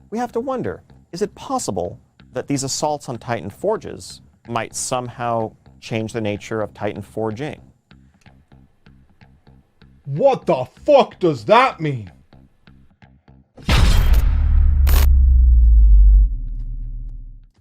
we have to wonder, is it possible that these assaults on Titan forges might somehow change the nature of Titan forging? What the fuck does that mean?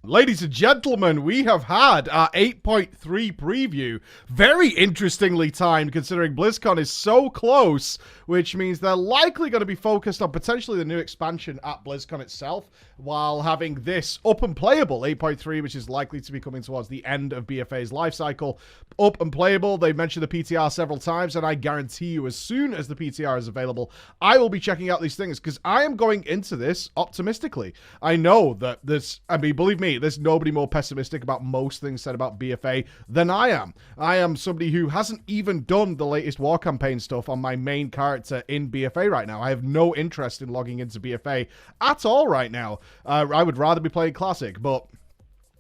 Ladies and gentlemen, we have had our 8.3 preview. Very interestingly timed, considering BlizzCon is so close, which means they're likely going to be focused on potentially the new expansion at BlizzCon itself, while having this up and playable 8.3, which is likely to be coming towards the end of BFA's life cycle, up and playable. They've mentioned the PTR several times, and I guarantee you, as soon as the PTR is available, I will be checking out these things, because I am going into this optimistically. I know that there's, I mean, believe me, there's nobody more pessimistic about most things said about BFA than I am. I am somebody who hasn't even done the latest war campaign stuff on my main character in BFA right now. I have no interest in logging into BFA at all right now. I would rather be playing Classic, but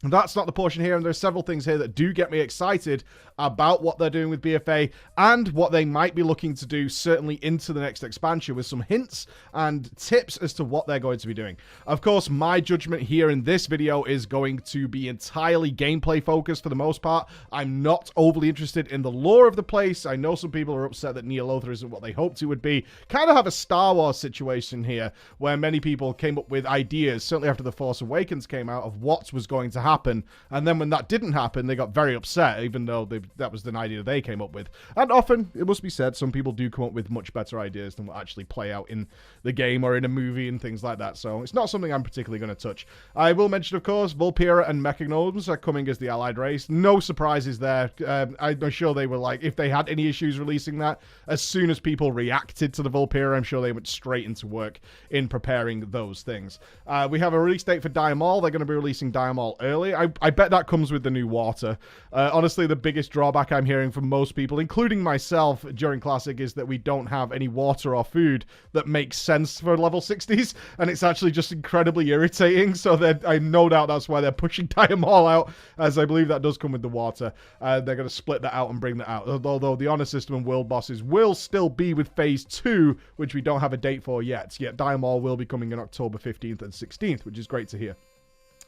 that's not the portion here, and there's several things here that do get me excited about what they're doing with BFA and what they might be looking to do certainly into the next expansion, with some hints and tips as to what they're going to be doing. Of course, my judgment here in this video is going to be entirely gameplay focused for the most part. I'm not overly interested in the lore of the place. I know some people are upset that Neolotha isn't what they hoped it would be. Kind of have a Star Wars situation here, where many people came up with ideas, certainly after The Force Awakens came out, of what was going to happen, and then when that didn't happen, they got very upset, even though that was an idea they came up with. And often, it must be said, some people do come up with much better ideas than what actually play out in the game or in a movie and things like that, so it's not something I'm particularly going to touch. I will mention, of course, Vulpera and Mechagnomes are coming as the allied race. No surprises there. I'm sure they were like, if they had any issues releasing that, as soon as people reacted to the Vulpera, I'm sure they went straight into work in preparing those things. We have a release date for Diamol. They're going to be releasing Diamol early. I bet that comes with the new water. Honestly, the biggest drawback I'm hearing from most people, including myself during Classic, is that we don't have any water or food that makes sense for level 60s, and it's actually just incredibly irritating, so that I no doubt that's why they're pushing Diamol out, as I believe that does come with the water. They're going to split that out and bring that out, although the Honor System and World Bosses will still be with Phase 2, which we don't have a date for yet. Yet Diamol will be coming in October 15th and 16th, which is great to hear.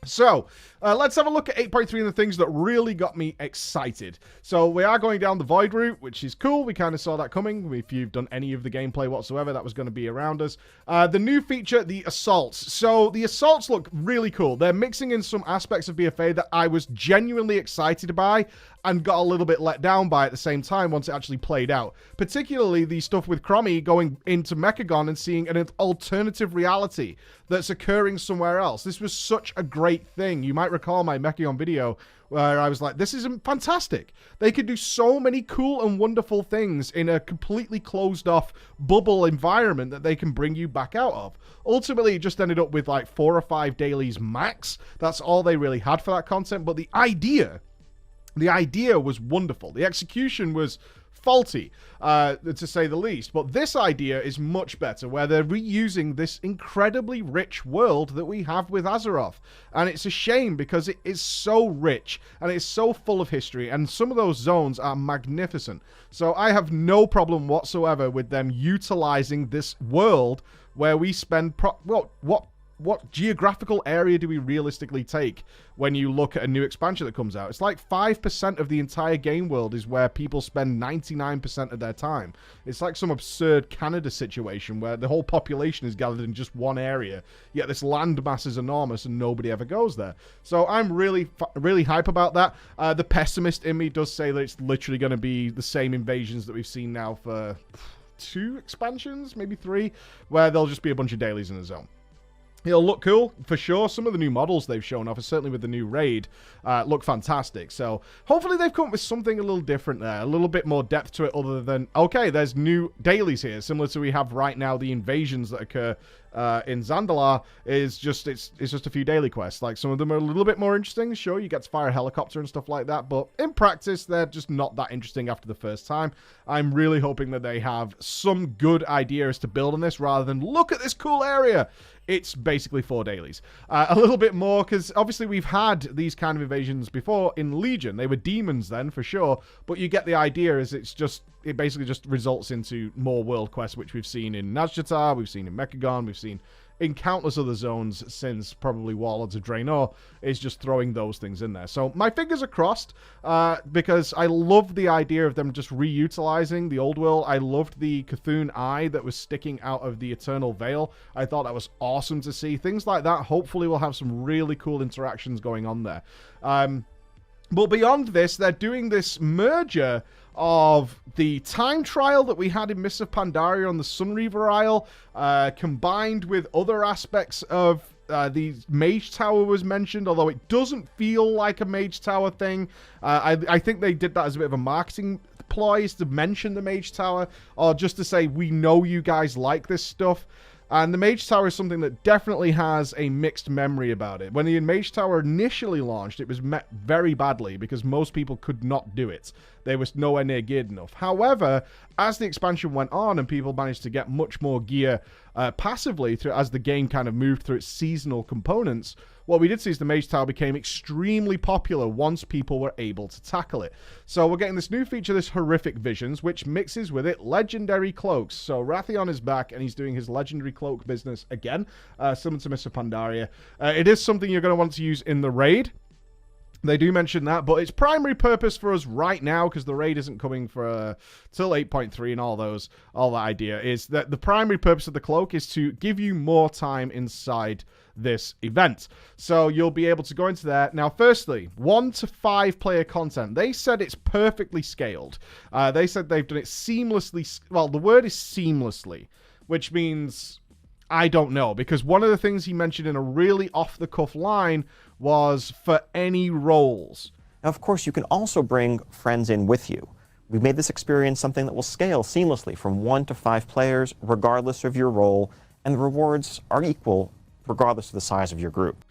So, let's have a look at 8.3 and the things that really got me excited. So, we are going down the Void route, which is cool. We kind of saw that coming. If you've done any of the gameplay whatsoever, that was going to be around us. The new feature, the Assaults. So, the Assaults look really cool. They're mixing in some aspects of BFA that I was genuinely excited by and got a little bit let down by at the same time once it actually played out. Particularly the stuff with Chromie going into Mechagon and seeing an alternative reality that's occurring somewhere else. This was such a great thing. You might recall my Mechagon video where I was like, this is fantastic. They could do so many cool and wonderful things in a completely closed off bubble environment that they can bring you back out of. Ultimately, it just ended up with like 4 or 5 dailies max. That's all they really had for that content, but the idea was wonderful. The execution was faulty, to say the least. But this idea is much better, where they're reusing this incredibly rich world that we have with Azeroth. And it's a shame, because it is so rich, and it's so full of history, and some of those zones are magnificent. So I have no problem whatsoever with them utilizing this world where we spend... What geographical area do we realistically take when you look at a new expansion that comes out? It's like 5% of the entire game world is where people spend 99% of their time. It's like some absurd Canada situation where the whole population is gathered in just one area, yet this land mass is enormous and nobody ever goes there. So I'm really hype about that. The pessimist in me does say that it's literally going to be the same invasions that we've seen now for 2 expansions, maybe 3, where there'll just be a bunch of dailies in the zone. It'll look cool, for sure. Some of the new models they've shown off, certainly with the new raid, look fantastic. So, hopefully they've come up with something a little different there. A little bit more depth to it other than, okay, there's new dailies here. Similar to we have right now, the invasions that occur in Zandalar is just, it's just a few daily quests. Like, some of them are a little bit more interesting. Sure, you get to fire a helicopter and stuff like that. But in practice, they're just not that interesting after the first time. I'm really hoping that they have some good ideas to build on this rather than, look at this cool area. It's basically 4 dailies. A little bit more, because obviously we've had these kind of invasions before in Legion. They were demons then, for sure, but you get the idea is it basically just results into more world quests, which we've seen in Nazjatar, we've seen in Mechagon, we've seen in countless other zones since probably Warlords of Draenor, is just throwing those things in there. So my fingers are crossed, because I love the idea of them just reutilizing the old world. I loved the Cthulhu eye that was sticking out of the Eternal Veil. I thought that was awesome to see. Things like that hopefully will have some really cool interactions going on there. But beyond this, they're doing this merger of the time trial that we had in Mists of Pandaria on the Sunreaver Isle, combined with other aspects of the Mage Tower was mentioned, although it doesn't feel like a Mage Tower thing. I think they did that as a bit of a marketing ploy to mention the Mage Tower, or just to say, we know you guys like this stuff. And the Mage Tower is something that definitely has a mixed memory about it. When the Mage Tower initially launched, it was met very badly because most people could not do it. They were nowhere near geared enough. However, as the expansion went on and people managed to get much more gear passively as the game kind of moved through its seasonal components, what we did see is the Mage Tower became extremely popular once people were able to tackle it. So we're getting this new feature, this Horrific Visions, which mixes with it Legendary Cloaks. So Wrathion is back, and he's doing his Legendary Cloak business again, similar to Mists of Pandaria. It is something you're going to want to use in the raid. They do mention that, but its primary purpose for us right now, because the raid isn't coming for till 8.3 and all that idea, is that the primary purpose of the cloak is to give you more time inside this event. So you'll be able to go into there. Now, firstly, 1 to 5 player content. They said it's perfectly scaled. They said they've done it seamlessly. Well, the word is seamlessly, which means I don't know, because one of the things he mentioned in a really off-the-cuff line was for any roles. Now, of course, you can also bring friends in with you. We've made this experience something that will scale seamlessly from 1 to 5 players, regardless of your role, and the rewards are equal regardless of the size of your group.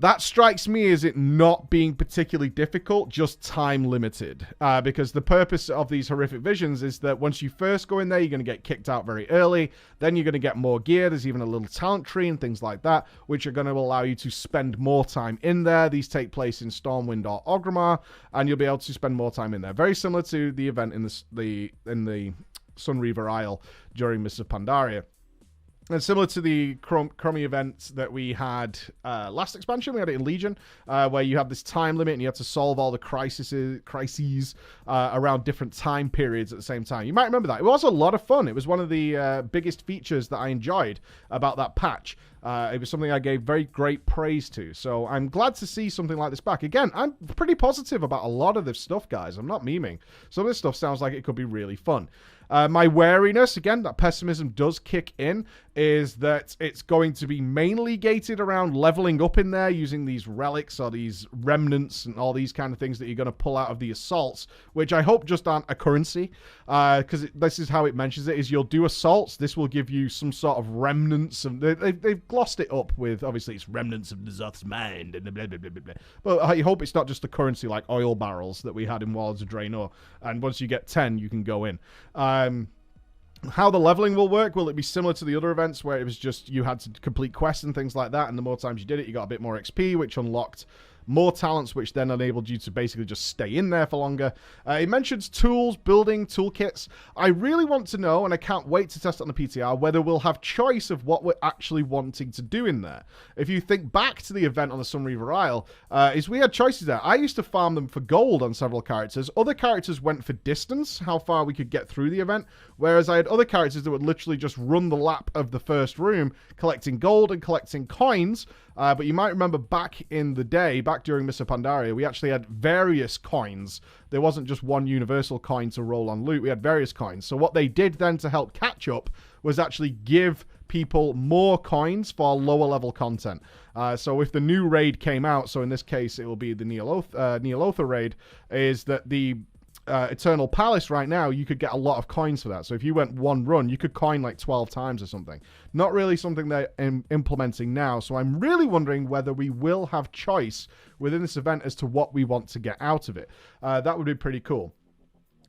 That strikes me as it not being particularly difficult, just time limited. Because the purpose of these Horrific Visions is that once you first go in there, you're going to get kicked out very early. Then you're going to get more gear. There's even a little talent tree and things like that, which are going to allow you to spend more time in there. These take place in Stormwind or Orgrimmar, and you'll be able to spend more time in there. Very similar to the event in the Sunreaver Isle during Mists of Pandaria. And similar to the crummy event that we had last expansion, we had it in Legion, where you have this time limit and you have to solve all the crises around different time periods at the same time. You might remember that. It was a lot of fun. It was one of the biggest features that I enjoyed about that patch. It was something I gave very great praise to. So I'm glad to see something like this back. Again, I'm pretty positive about a lot of this stuff, guys. I'm not memeing. Some of this stuff sounds like it could be really fun. My wariness, again, that pessimism does kick in, is that it's going to be mainly gated around leveling up in there using these relics or these remnants and all these kind of things that you're going to pull out of the assaults, which I hope just aren't a currency, because this is how it mentions it, is you'll do assaults, this will give you some sort of remnants, and they've glossed it up with, obviously, it's remnants of N'Zoth's mind, and blah, blah, blah, blah, blah. But I hope it's not just a currency like oil barrels that we had in Warlords of Draenor, and once you get 10, you can go in. How the leveling will work, will it be similar to the other events where it was just you had to complete quests and things like that, and the more times you did it, you got a bit more XP, which unlocked more talents, which then enabled you to basically just stay in there for longer. It mentions tools, building, toolkits. I really want to know, and I can't wait to test it on the PTR, whether we'll have choice of what we're actually wanting to do in there. If you think back to the event on the Sunreaver Isle, is we had choices there. I used to farm them for gold on several characters. Other characters went for distance, how far we could get through the event, whereas I had other characters that would literally just run the lap of the first room, collecting gold and collecting coins. But you might remember back in the day, back during Mists of Pandaria, we actually had various coins. There wasn't just one universal coin to roll on loot. We had various coins. So what they did then to help catch up was actually give people more coins for lower level content. So if the new raid came out, so in this case it will be the Neolotha raid, is that the Eternal Palace right now, you could get a lot of coins for that. So if you went one run, you could coin like 12 times or something. Not really something they're implementing now. So I'm really wondering whether we will have choice within this event as to what we want to get out of it. That would be pretty cool.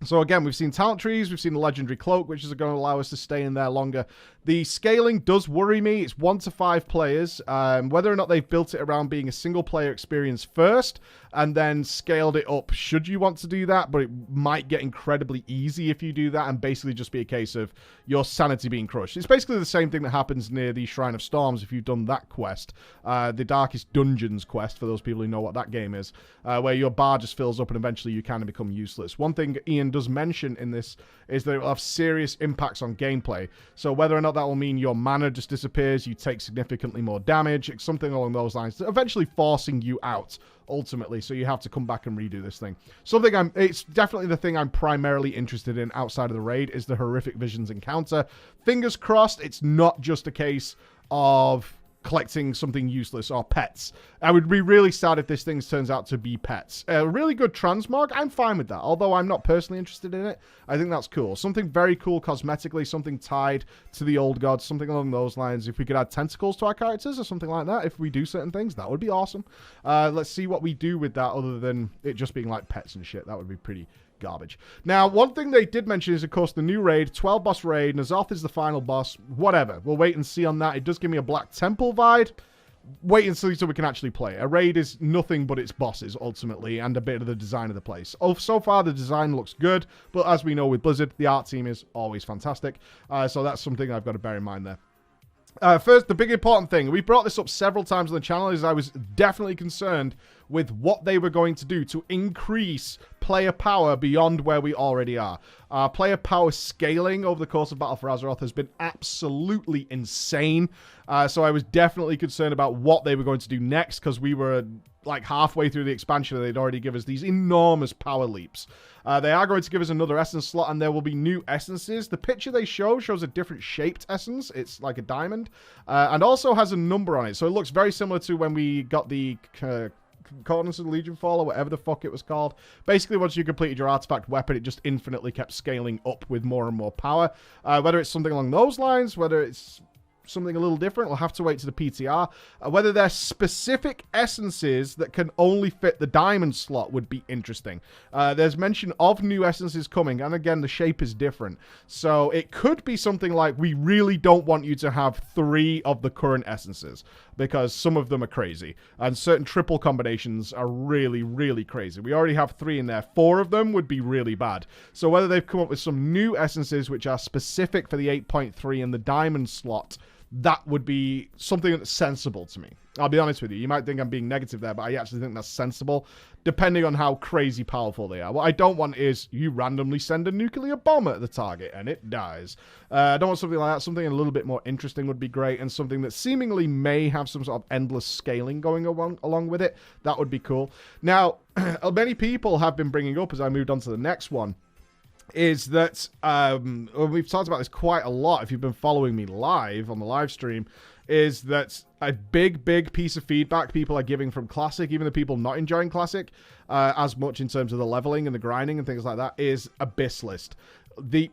So again, we've seen talent trees, we've seen the legendary cloak, which is going to allow us to stay in there longer. The scaling does worry me. It's 1 to 5 players. Whether or not they've built it around being a single player experience first and then scaled it up should you want to do that, but it might get incredibly easy if you do that and basically just be a case of your sanity being crushed. It's basically the same thing that happens near the Shrine of Storms if you've done that quest, the Darkest Dungeons quest, for those people who know what that game is, where your bar just fills up and eventually you kind of become useless. One thing Ian does mention in this is that it will have serious impacts on gameplay. So whether or not that will mean your mana just disappears, you take significantly more damage, it's something along those lines, eventually forcing you out ultimately, so you have to come back and redo this thing. It's definitely the thing I'm primarily interested in outside of the raid, is the horrific visions encounter. Fingers crossed it's not just a case of collecting something useless or pets. I would be really sad if this thing turns out to be pets. A really good transmog, I'm fine with that, although I'm not personally interested in it. I think that's cool. Something very cool cosmetically, something tied to the old gods, something along those lines. If we could add tentacles to our characters or something like that, if we do certain things, that would be awesome. Let's see what we do with that other than it just being like pets and shit. That would be pretty garbage. Now, one thing they did mention is, of course, the new raid, 12 boss raid. N'Zoth is the final boss. Whatever. We'll wait and see on that. It does give me a Black Temple vibe. Wait and see so we can actually play. A raid is nothing but its bosses, ultimately, and a bit of the design of the place. Oh, so far, the design looks good, but as we know with Blizzard, the art team is always fantastic. So that's something I've got to bear in mind there. First, the big important thing, we brought this up several times on the channel, is I was definitely concerned with what they were going to do to increase player power beyond where we already are. Player power scaling over the course of Battle for Azeroth has been absolutely insane. So I was definitely concerned about what they were going to do next, because we were like halfway through the expansion and they'd already give us these enormous power leaps. They are going to give us another essence slot, and there will be new essences. The picture they shows a different shaped essence. It's like a diamond, and also has a number on it. So it looks very similar to when we got the Coordinates of the Legion Fall, or whatever the fuck it was called. Basically, once you completed your artifact weapon, it just infinitely kept scaling up with more and more power. Whether it's something along those lines, whether it's something a little different, we'll have to wait to the PTR. Whether they're specific essences that can only fit the diamond slot would be interesting. There's mention of new essences coming, and again, the shape is different. So it could be something like, we really don't want you to have 3 of the current essences, because some of them are crazy, and certain triple combinations are really, really crazy. We already have 3 in there. 4 of them would be really bad. So whether they've come up with some new essences which are specific for the 8.3 and the diamond slot, that would be something that's sensible to me. I'll be honest with you. You might think I'm being negative there, but I actually think that's sensible, depending on how crazy powerful they are. What I don't want is you randomly send a nuclear bomb at the target and it dies. I don't want something like that. Something a little bit more interesting would be great, and something that seemingly may have some sort of endless scaling going along with it. That would be cool. Now, many people have been bringing up, as I moved on to the next one, is that, we've talked about this quite a lot if you've been following me live on the live stream, is that a big piece of feedback people are giving from Classic, even the people not enjoying Classic as much in terms of the leveling and the grinding and things like that, is Abyss List. The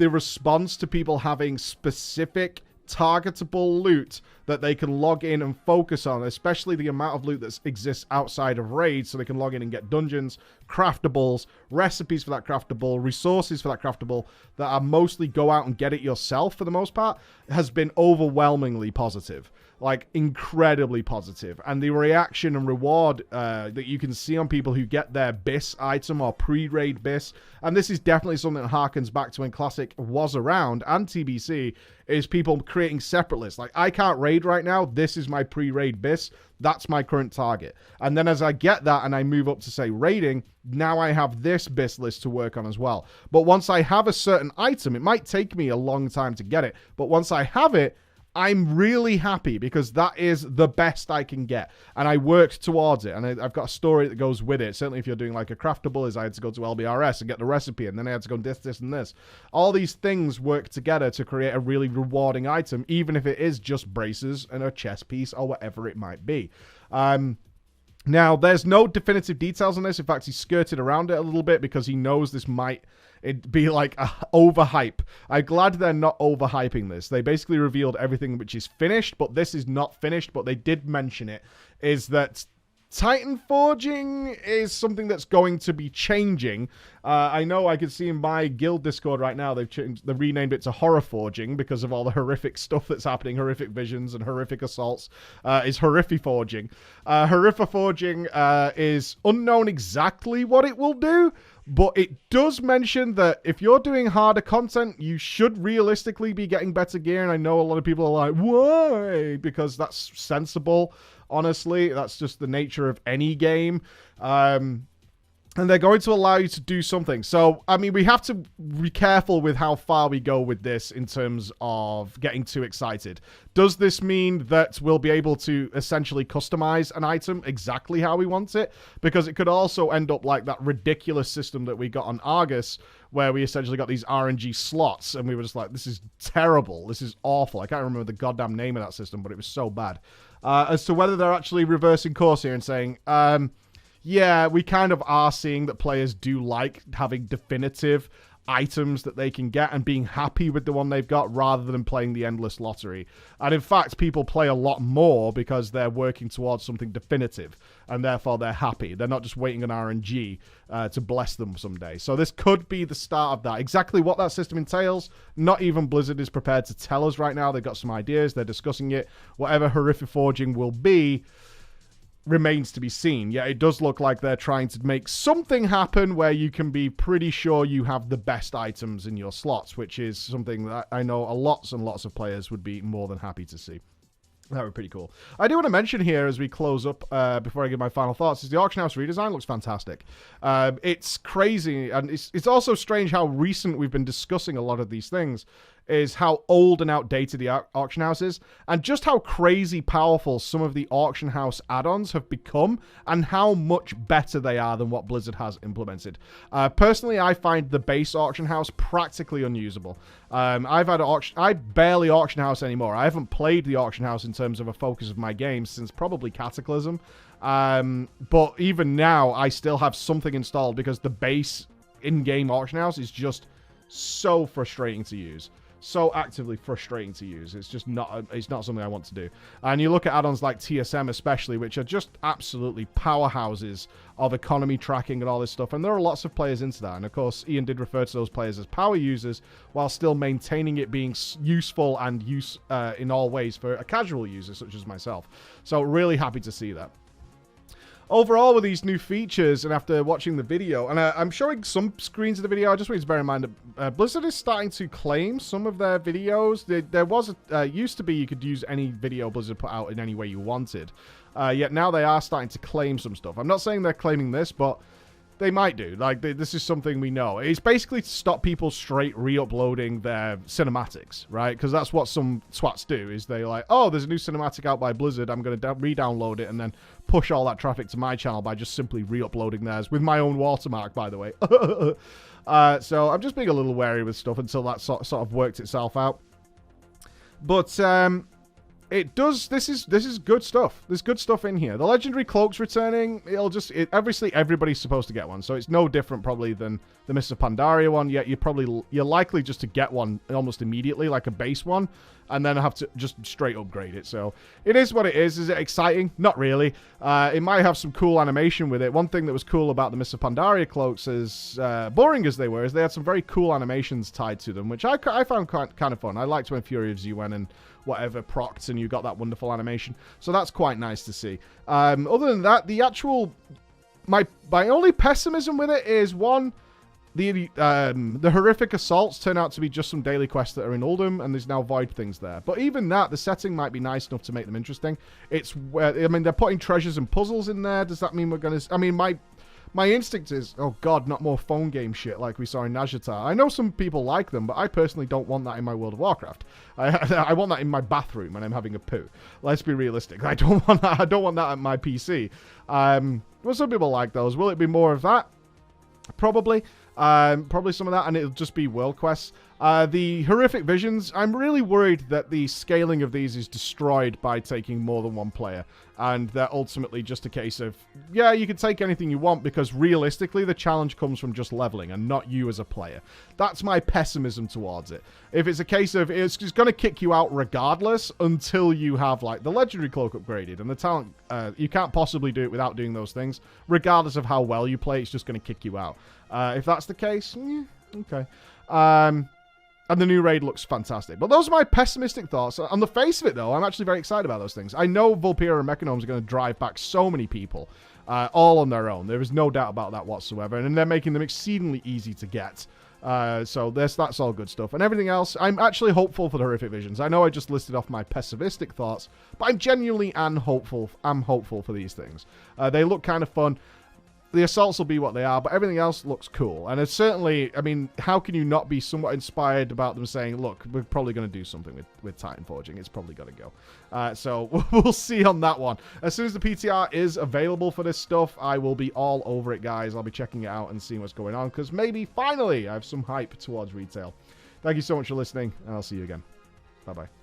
response to people having specific targetable loot that they can log in and focus on, especially the amount of loot that exists outside of raids, so they can log in and get dungeons, craftables, recipes for that craftable, resources for that craftable, that are mostly go out and get it yourself for the most part, has been overwhelmingly positive. Like, incredibly positive. And the reaction and reward that you can see on people who get their BIS item or pre-raid BIS, and this is definitely something that harkens back to when Classic was around, and TBC, is people creating separate lists. Like, I can't raid right now, this is my pre-raid BIS, that's my current target. And then as I get that and I move up to, say, raiding, now I have this BIS list to work on as well. But once I have a certain item, it might take me a long time to get it, but once I have it, I'm really happy, because that is the best I can get, and I worked towards it, and I've got a story that goes with it. Certainly if you're doing like a craftable, is I had to go to LBRS and get the recipe, and then I had to go this, and this. All these things work together to create a really rewarding item, even if it is just braces and a chest piece or whatever it might be. Now, there's no definitive details on this. In fact, he skirted around it a little bit because he knows this might be like a overhype. I'm glad they're not overhyping this. They basically revealed everything which is finished, but this is not finished. But they did mention it, is that Titan forging is something that's going to be changing. I know I can see in my guild Discord right now they've renamed it to horror forging because of all the horrific stuff that's happening, horrific visions and horrific assaults. Is horrific forging. Horrific forging is unknown exactly what it will do, but it does mention that if you're doing harder content, you should realistically be getting better gear. And I know a lot of people are like, why? Because that's sensible. Honestly, that's just the nature of any game. And they're going to allow you to do something. So, I mean, we have to be careful with how far we go with this in terms of getting too excited. Does this mean that we'll be able to essentially customize an item exactly how we want it? Because it could also end up like that ridiculous system that we got on Argus, where we essentially got these RNG slots, and we were just like, this is terrible. This is awful. I can't remember the goddamn name of that system, but it was so bad. As to whether they're actually reversing course here and saying, yeah, we kind of are seeing that players do like having definitive items that they can get and being happy with the one they've got rather than playing the endless lottery. And in fact, people play a lot more because they're working towards something definitive and therefore they're happy. They're not just waiting on RNG to bless them someday. So this could be the start of that. Exactly what that system entails, not even Blizzard is prepared to tell us right now. They've got some ideas. They're discussing it. Whatever horrific forging will be remains to be seen. Yeah, it does look like they're trying to make something happen where you can be pretty sure you have the best items in your slots, which is something that I know lots and lots of players would be more than happy to see. That would be pretty cool. I do want to mention here as we close up, before I give my final thoughts, is the auction house redesign looks fantastic. It's crazy, and it's also strange how recent we've been discussing a lot of these things, is how old and outdated the auction house is, and just how crazy powerful some of the auction house add-ons have become, and how much better they are than what Blizzard has implemented. Personally, I find the base auction house practically unusable. I barely auction house anymore. I haven't played the auction house in terms of a focus of my game since probably Cataclysm. But even now, I still have something installed because the base in-game auction house is just so frustrating to use. So actively frustrating to use. It's just not, it's not something I want to do. And you look at add-ons like TSM especially, which are just absolutely powerhouses of economy tracking and all this stuff. And there are lots of players into that. And of course, Ian did refer to those players as power users while still maintaining it being useful and in all ways for a casual user such as myself. So really happy to see that. Overall, with these new features, and after watching the video, and I'm showing some screens of the video, I just want you to bear in mind that Blizzard is starting to claim some of their videos. There was used to be you could use any video Blizzard put out in any way you wanted. Yet now they are starting to claim some stuff. I'm not saying they're claiming this, but they might do. Like, this is something we know. It's basically to stop people straight re-uploading their cinematics, right? Because that's what some twats do, is they like, oh, there's a new cinematic out by Blizzard, I'm going to re-download it and then push all that traffic to my channel by just simply re-uploading theirs, with my own watermark, by the way. So I'm just being a little wary with stuff until that sort of worked itself out. But, it does. This is good stuff. There's good stuff in here. The legendary cloaks returning. Obviously everybody's supposed to get one, so it's no different probably than the Mists of Pandaria one. Yet you're likely just to get one almost immediately, like a base one, and then have to just straight upgrade it. So it is what it is. Is it exciting? Not really. It might have some cool animation with it. One thing that was cool about the Mists of Pandaria cloaks, is boring as they were, is they had some very cool animations tied to them, which I found kind of fun. I liked when Fury of Z went and whatever procced and you got that wonderful animation. So that's quite nice to see. Other than that, the actual... My only pessimism with it is, one, the horrific assaults turn out to be just some daily quests that are in Uldum, and there's now void things there. But even that, the setting might be nice enough to make them interesting. It's where, I mean, they're putting treasures and puzzles in there. Does that mean we're going to... I mean, my instinct is, oh god, not more phone game shit like we saw in Nazjatar. I know some people like them, but I personally don't want that in my World of Warcraft. I want that in my bathroom when I'm having a poo. Let's be realistic. I don't want that. I don't want that at my PC. Well, some people like those. Will it be more of that? Probably. Probably some of that, and it'll just be world quests. The horrific visions, I'm really worried that the scaling of these is destroyed by taking more than one player. And they're ultimately just a case of, yeah, you can take anything you want, because realistically the challenge comes from just leveling and not you as a player. That's my pessimism towards it. If it's a case of it's just going to kick you out regardless until you have like the legendary cloak upgraded and the talent, you can't possibly do it without doing those things. Regardless of how well you play, it's just going to kick you out. If that's the case, okay. And the new raid looks fantastic. But those are my pessimistic thoughts. On the face of it, though, I'm actually very excited about those things. I know Vulpera and Mechanomes are going to drive back so many people, all on their own. There is no doubt about that whatsoever. And they're making them exceedingly easy to get. So that's all good stuff. And everything else, I'm actually hopeful for the horrific visions. I know I just listed off my pessimistic thoughts, but I'm genuinely hopeful for these things. They look kind of fun. The assaults will be what they are, but everything else looks cool. And it's certainly, I mean, how can you not be somewhat inspired about them saying, look, we're probably going to do something with Titan Forging. It's probably got to go. So we'll see on that one. As soon as the PTR is available for this stuff, I will be all over it, guys. I'll be checking it out and seeing what's going on, because maybe, finally, I have some hype towards retail. Thank you so much for listening, and I'll see you again. Bye-bye.